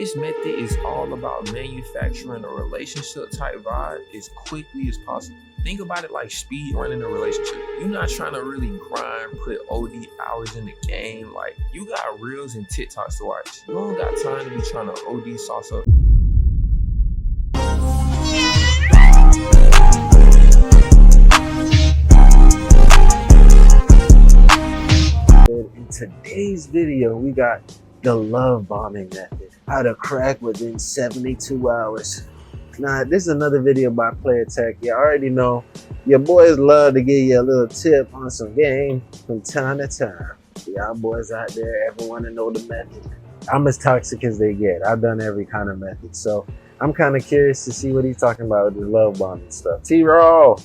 This method is all about manufacturing a relationship type vibe as quickly as possible. Think about it like speed running a relationship. You're not trying to really grind, put OD hours in the game. Like, you got reels and TikToks to watch. You don't got time to be trying to OD sauce up. In today's video, we got the love bombing method. How to crack within 72 hours. Now, this is another video by Player Tech. You already know your boys love to give you a little tip on some game from time to time. Y'all boys out there ever want to know the method? I'm as toxic as they get. I've done every kind of method. So I'm kind of curious to see what he's talking about with the love bombing stuff. T-Roll.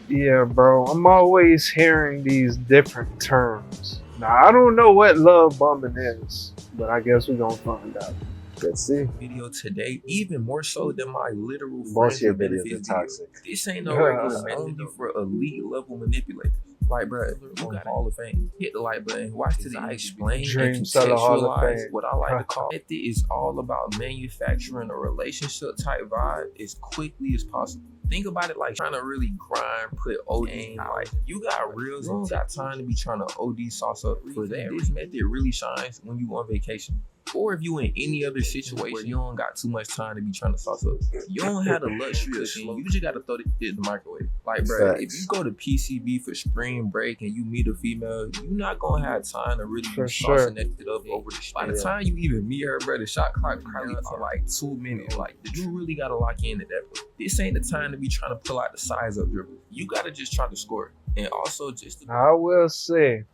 Yeah, bro. I'm always hearing these different terms. Now, I don't know what love bombing is, but I guess we're going to find out. Let's see. Video today, even more so than my literal Most of your friends videos video. are toxic. This ain't no regular method for elite level manipulators. Like, bro, you got Hall of Fame. Hit the like button. Watch till I explain Dream and Seller Hall of contextualize Fame. what I like to call method is all about manufacturing a relationship type vibe as quickly as possible. Think about it like trying to really grind, put OD in. Like, you got reels and got time to be trying to OD sauce up for that. This method really shines when you on vacation. Or if you in any other situation where you don't got too much time to be trying to sauce up. You don't have the luxury of thing. You just gotta throw it in the microwave. Like, bro, if you go to PCB for spring break and you meet a female, you're not gonna have time to really be saucing it up over the shit. By the time you even meet her, bro, the shot clock probably for like 2 minutes. Like, you really gotta lock in at that point. This ain't the time to be trying to pull out the size up dribble. You gotta just try to score. And also just I will say,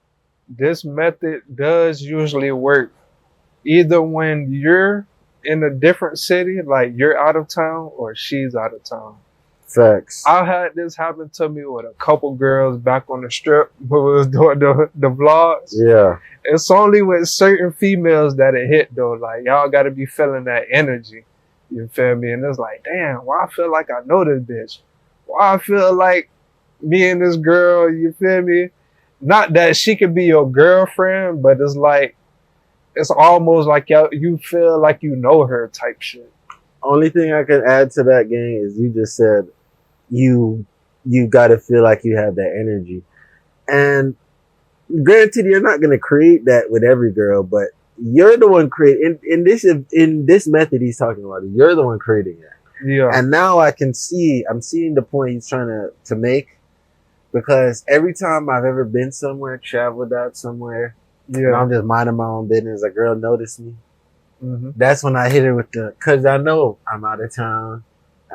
this method does usually work either when you're in a different city, like you're out of town, or she's out of town. Facts. I had this happen to me with a couple girls back on the strip when we was doing the vlogs. Yeah. It's only with certain females that it hit though. Like, y'all gotta be feeling that energy. You feel me? And it's like, damn, why I feel like I know this bitch? Why I feel like me and this girl, you feel me? Not that she could be your girlfriend, but it's like, it's almost like you feel like you know her type shit. Only thing I can add to that, gang, is you just said you got to feel like you have that energy. And granted, you're not going to create that with every girl, but you're the one creating in this method he's talking about. You're the one creating that. Yeah. And now I'm seeing the point he's trying to make, because every time I've ever been somewhere, traveled out somewhere, and I'm just minding my own business, a girl noticed me. That's when I hit her with cause I know I'm out of town.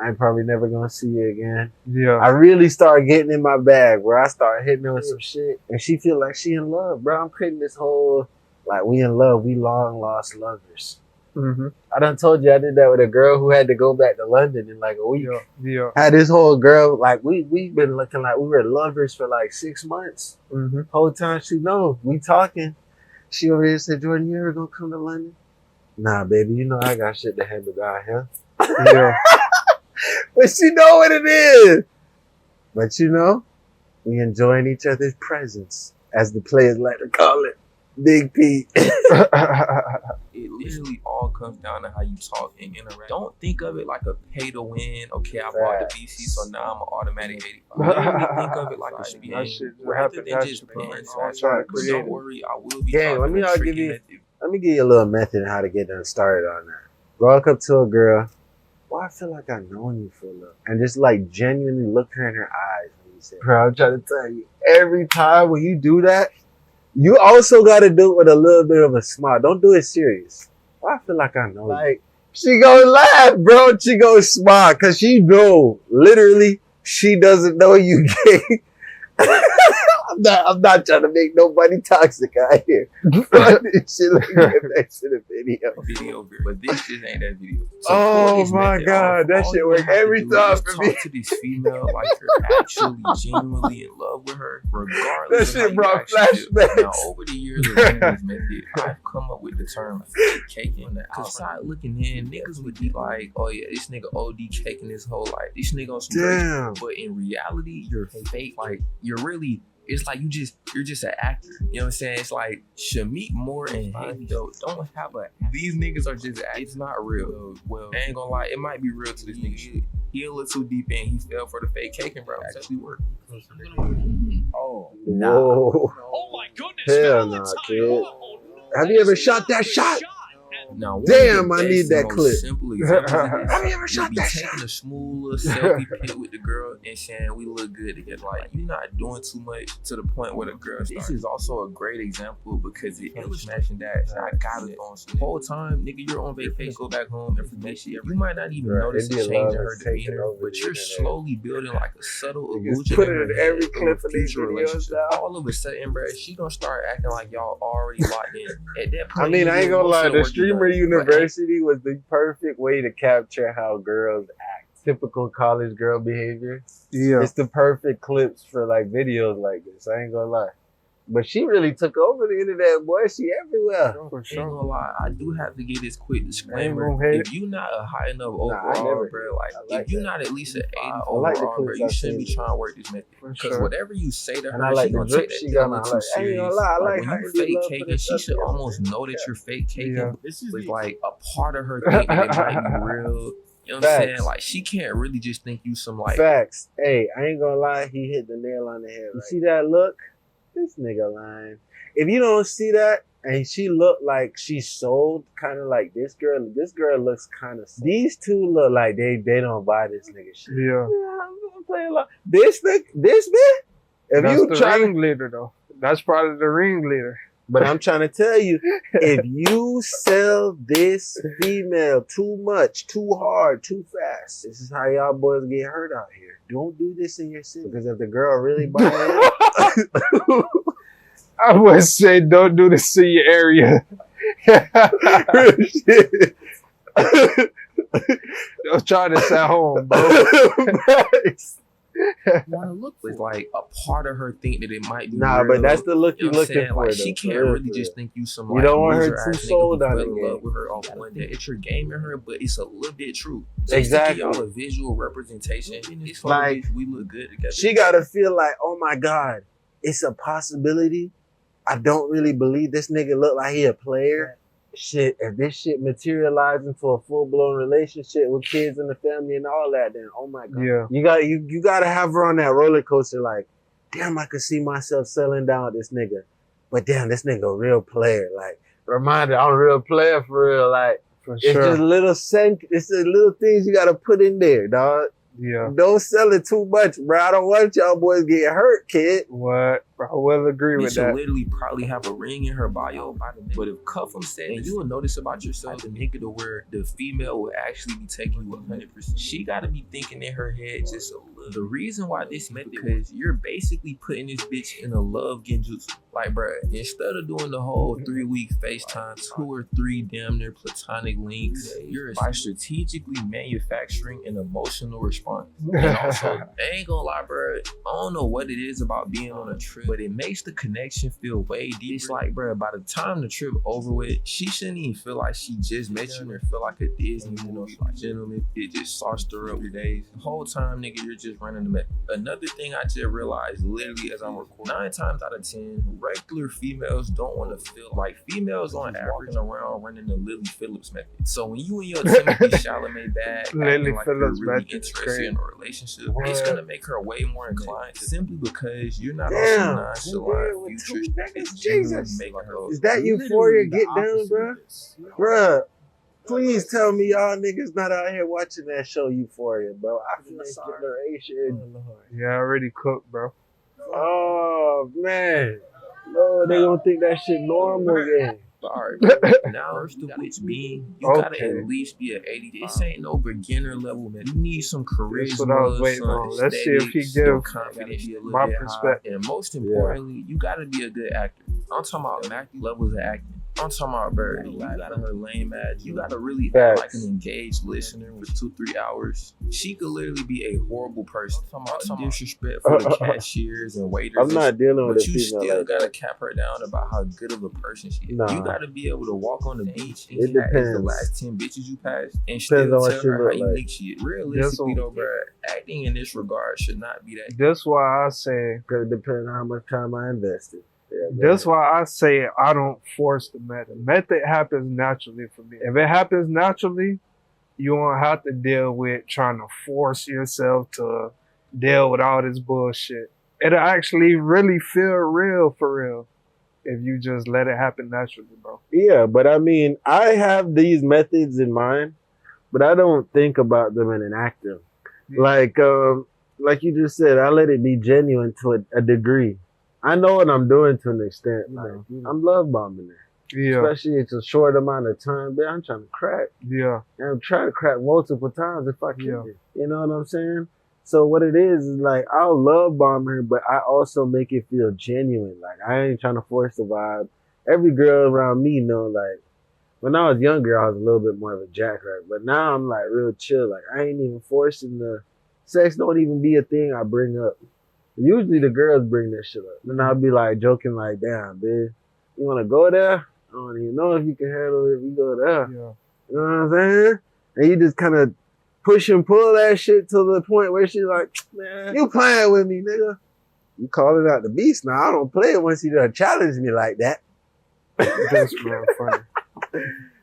I ain't probably never gonna see you again. Yeah. I really start getting in my bag where I start hitting her with some shit, and she feel like she in love, bro. I'm creating this whole, like, we in love, we long lost lovers. I done told you I did that with a girl who had to go back to London in like a week. Yeah. Had this whole girl, like, we've been looking like we were lovers for like 6 months. Whole time she know we talking. She over here said, Jordan, you ever gonna come to London? Nah, baby, you know I got shit to handle down here. Yeah. But she know what it is. But you know, we enjoying each other's presence, as the players like to call it. Big P. It literally all comes down to how you talk and interact. Don't think of it like a pay to win. Okay, I bought the BC, so now I'm an automatic 85. Literally think of it like a spin. Rather than just paying. Don't worry, I will be talking let me tricky give you a little method on how to get them started on that. Walk up to a girl. Well, I feel like I've known you for a little. And just like genuinely look her in her eyes when you say, bro, I'm trying to tell you, every time when you do that, you also got to do it with a little bit of a smile. Don't do it serious. Well, I feel like I know you. She gonna laugh, bro. She gonna smile, because she know, literally, she doesn't know you gay. I'm not trying to make nobody toxic out here. Shit, let me get back to the video. But this just ain't that video. So oh my God, that shit work every time for me. Talk to this female like you're actually genuinely in love with her, regardless. That shit brought flashbacks. flashbacks. Now, over the years of learning this method, I've come up with the term fake caking. On the outside looking in, niggas would be like, oh yeah, this nigga OD caking his whole life. This nigga on some crazy. But in reality, you're fake. Like, you're really it's like you're just an actor. You know what I'm saying? It's like Shamik Moore and Haley though don't have a. These niggas are just. It's not real. Well, I ain't gonna lie, it might be real to this nigga shit. He a little too deep in. He fell for the fake cake and bro. Actually worked. Oh, Nah. whoa. Oh my goodness. Hell nah, kid. Have you ever shot that shot? Now, Damn, I need that clip. Simple example Have you ever shot that shot? Taking a smooth little selfie pic with the girl and saying we look good together. Like, you're not doing too much to the point where the girl starts. This is also a great example because it illustrates that I got it on some whole time, nigga. You're on vacation, go back home, information. You might not even notice the change in her demeanor, but you're slowly building like a subtle illusion. Put it in every clip of these future videos relationship. now. All of a sudden, bro, she gonna start acting like y'all already locked in. At that point, I mean, I ain't gonna lie, the streamer But university was the perfect way to capture how girls act. Typical college girl behavior. Yeah. It's the perfect clips for like videos like this. I ain't gonna lie. But she really took over the internet, boy. She everywhere. For Ain't sure. gonna lie, I do have to give this quick Ain't disclaimer. gonna hate If you not a high enough I overall, never bro, like, I like if you that. not at least an 80 I like the overall, bro, clips you I've shouldn't be seen. trying to work this method. For Because sure. whatever you say to And her, I like she the gonna drip take she that got a little on. too Like, I ain't serious. gonna lie, I like when how you you fake love caking, putting she stuff should together. almost know that you're fake caking. Yeah. This is like a part of her thinking it might be real. You know what I'm saying? Facts. Like, she can't really just think you some like. Facts. Hey, I ain't gonna lie, he hit the nail on the head. You see that look? This nigga lying. If you don't see that, and she looked like she sold, kind of like this girl looks kind of. These two look like they don't buy this nigga shit. Yeah. I'm playing like this man. If That's you the try to, ringleader though. That's probably the ringleader. but I'm trying to tell you, if you sell this female too much, too hard, too fast, this is how y'all boys get hurt out here. Don't do this in your city because if the girl really buys it. I would say don't do this in your area. Shit. Don't try this at home, bro. Want to look it's like a part of her think that it might be Nah, real. but that's the look You you know what I'm looking saying? for. Like, she though, can't for real, really for just real. think you some You like don't want her loser ass too nigga sold who on fell it, in yeah. love with her off one day. It's your game in her, but it's a little bit true. Just Exactly. to give y'all a visual representation. It's Like, we look good together. She gotta feel like, oh my God, it's a possibility. I don't really believe this nigga look like he a player. Shit, if this shit materialized into a full-blown relationship with kids and the family and all that, then oh my God. Yeah. You gotta have her on that roller coaster like, damn, I could see myself settling down with this nigga. But damn, this nigga a real player. Like, reminder, I'm a real player for real. Like, For it's sure. just it's the little things you gotta put in there, dog. Yeah. Don't sell it too much, bro. I don't want y'all boys getting hurt, kid. What? I will agree Bitch with will that. literally probably have a ring in her bio by the nigga. But if Cuff'em said, and you will notice about yourself, the nigga to where the female will actually be taking you 100%. She gotta be thinking in her head just a little. The reason why this method, because you're basically putting this bitch in a love genjutsu. Like, bruh, instead of doing the whole 3-week FaceTime, 2 or 3 damn near platonic links, you're by strategically manufacturing an emotional response. And also, I ain't gonna lie, bruh, I don't know what it is about being on a trip, but it makes the connection feel way deeper. It's like, bruh, by the time the trip over with, she shouldn't even feel like she just met you and feel like a Disney, you know, like gentleman, it just sauced her up your days. The whole time, nigga, you're just running the method. Another thing I just realized, literally as I'm recording, 9 times out of 10, regular females don't want to feel like females on average around running the Lily Phillips method. So when you and your Timothy Chalamet bag Lily acting like you're Phillips really method is interested crazy. in a relationship, it's gonna make her way more inclined to, simply because you're not Damn. also nonchalant With future. 2 niggas, It's genuinely Jesus. making her Is that euphoria get down, bruh? Bruh, please tell me y'all niggas not out here watching that show Euphoria, bro. I feel this generation. Yeah, already cooked, bro. Oh, man. Lord, they don't think that shit normal again. Alright, now first of which being, you gotta Okay. at least be an 80. This ain't no beginner level, man. You need some charisma, That's what I was waiting some on. Let's see if he aesthetics, your give confidence be a little my bit high. perspective. And most importantly, you gotta be a good actor. I'm talking about acting levels of acting. I'm talking about, bro, you got her lame ass. You gotta really act like an engaged listener with 2-3 hours. She could literally be a horrible person. I'm talking about disrespect for the cashiers and waiters. I'm not dealing with but a you female still like gotta that. cap her down about how good of a person she is. Nah. You gotta be able to walk on the beach and It catch the depends. last 10 bitches you passed and Depends still on what tell she her how look like. unique she is. Realistically though, bro, acting in this regard should not be that. That's why I say. Because it depends on how much time I invested. Yeah, That's why I say I don't force the method. Method happens naturally for me. If it happens naturally, you won't have to deal with trying to force yourself to deal with all this bullshit. It'll actually really feel real for real if you just let it happen naturally, bro. Yeah, but I mean, I have these methods in mind, but I don't think about them in an active. Like you just said, I let it be genuine to a degree. I know what I'm doing to an extent. Like, I'm love bombing it. Yeah. Especially it's a short amount of time. But I'm trying to crack. Yeah. And I'm trying to crack multiple times if I can. Yeah. You know what I'm saying? So what it is like, I'll love bomb her, but I also make it feel genuine. Like, I ain't trying to force the vibe. Every girl around me know, like, when I was younger, I was a little bit more of a jackrabbit. But now I'm, like, real chill. Like, I ain't even forcing the sex. Don't even be a thing I bring up. Usually the girls bring that shit up. And I'll be, like, joking, like, damn, bitch, you want to go there? I don't even know if you can handle it if you go there. Yeah. You know what I'm saying? And you just kind of push and pull that shit to the point where she's like, man, you playing with me, nigga. You calling out the beast now. I don't play it once you done challenge me like that. That's real funny.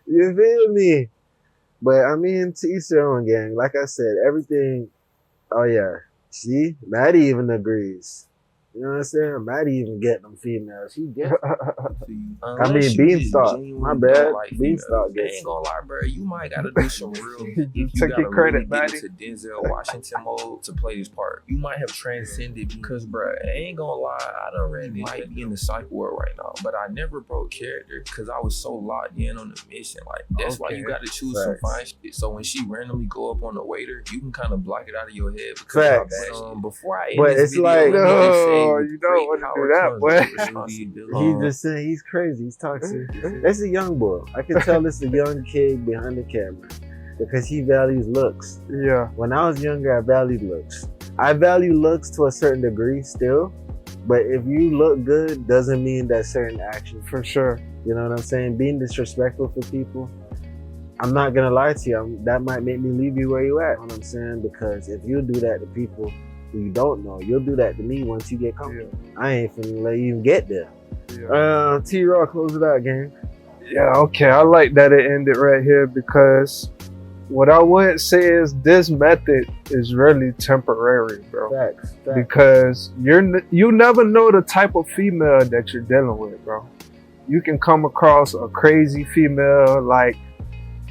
You feel me? But I mean, to each their own, gang. Like I said, everything. Oh yeah, see, Maddie even agrees. You know what I'm saying? Maddie even get them females. He get. I mean, Beanstalk. My bad. Beanstalk I gets. ain't gonna lie, bro. You might gotta do some real. You if took gotta your credit, really Maddie. get into Denzel Washington mode to play this part. You might have transcended because, bro, I ain't gonna lie. I done really might be in the psych ward right now, but I never broke character because I was so locked in on the mission. Like that's why you gotta choose some fine shit. So when she randomly go up on the waiter, you can kind of block it out of your head because of how bad she is. Before I end this video, let me just say, no, you don't want to do that, boy. He's just saying he's crazy. He's toxic. That's a young boy. I can tell it's a young kid behind the camera because he values looks. Yeah. When I was younger, I valued looks. I value looks to a certain degree still, but if you look good, doesn't mean that certain action. For sure. You know what I'm saying? Being disrespectful for people, I'm not gonna lie to you. That might make me leave you where you at. You know what I'm saying? Because if you do that to people who you don't know, you'll do that to me once you get comfortable. Yeah. I ain't finna let you even get there. Yeah. T-Raw, close it out, gang. Yeah, okay. I like that it ended right here because what I would say is this method is really temporary, bro. Facts. Because you never know the type of female that you're dealing with, bro. You can come across a crazy female, like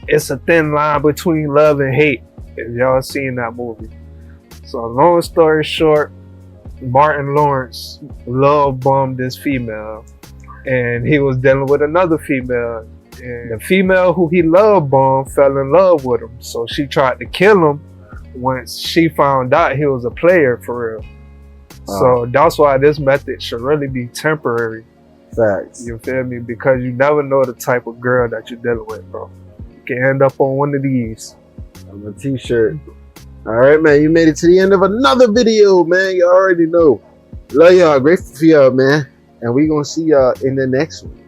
it's a thin line between love and hate. If y'all seen that movie. So long story short, Martin Lawrence love bombed this female and he was dealing with another female, and the female who he love bombed fell in love with him, so she tried to kill him once she found out he was a player for real. So that's why this method should really be temporary. Facts. You feel me? Because you never know the type of girl that you're dealing with, bro. You can end up on one of these. On a t-shirt. All right, man. You made it to the end of another video, man. You already know. Love y'all. Grateful for y'all, man. And we gonna see y'all in the next one.